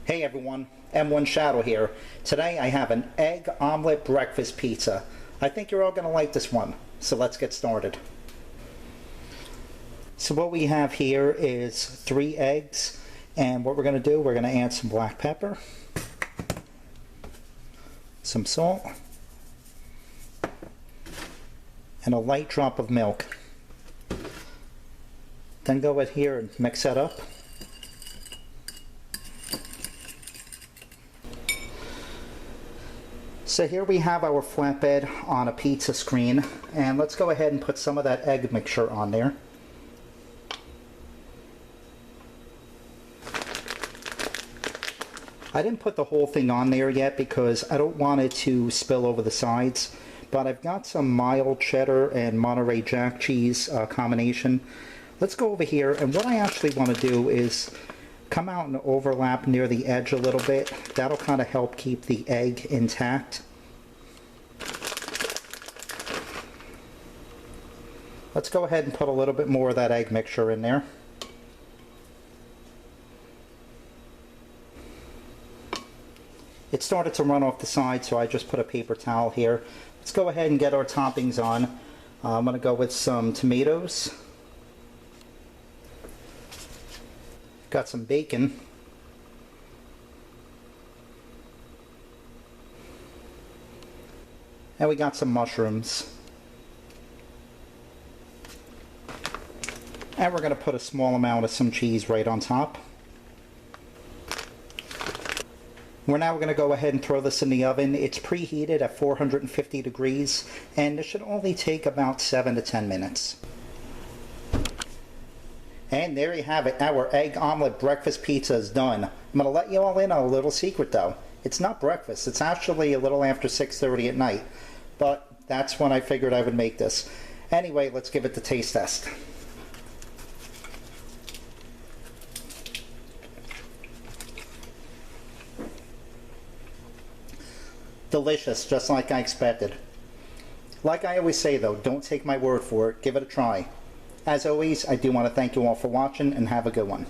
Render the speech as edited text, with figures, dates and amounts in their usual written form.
Hey everyone, M1 Shadow here. Today I have an egg omelet breakfast pizza. I think you're all going to like this one, so let's get started. So what we have here is 3 eggs, and what we're going to do, we're going to add some black pepper, some salt, and a light drop of milk. Then go in here and mix that up. So here we have our flatbread on a pizza screen, and let's go ahead and put some of that egg mixture on there. I didn't put the whole thing on there yet because I don't want it to spill over the sides, but I've got some mild cheddar and Monterey Jack cheese combination. Let's go over here, and what I actually want to do is come out and overlap near the edge a little bit. That'll kind of help keep the egg intact. Let's go ahead and put a little bit more of that egg mixture in there. It started to run off the side, so I just put a paper towel here. Let's go ahead and get our toppings on. I'm going to go with some tomatoes. Got some bacon. And we got some mushrooms. And we're going to put a small amount of some cheese right on top. We're now going to go ahead and throw this in the oven. It's preheated at 450 degrees, and this should only take about 7 to 10 minutes. And there you have it. Our egg omelet breakfast pizza is done. I'm going to let you all in on a little secret though. It's not breakfast. It's actually a little after 6:30 at night. But that's when I figured I would make this. Anyway, let's give it the taste test. Delicious, just like I expected. Like I always say though, don't take my word for it. Give it a try. As always, I do want to thank you all for watching, and have a good one.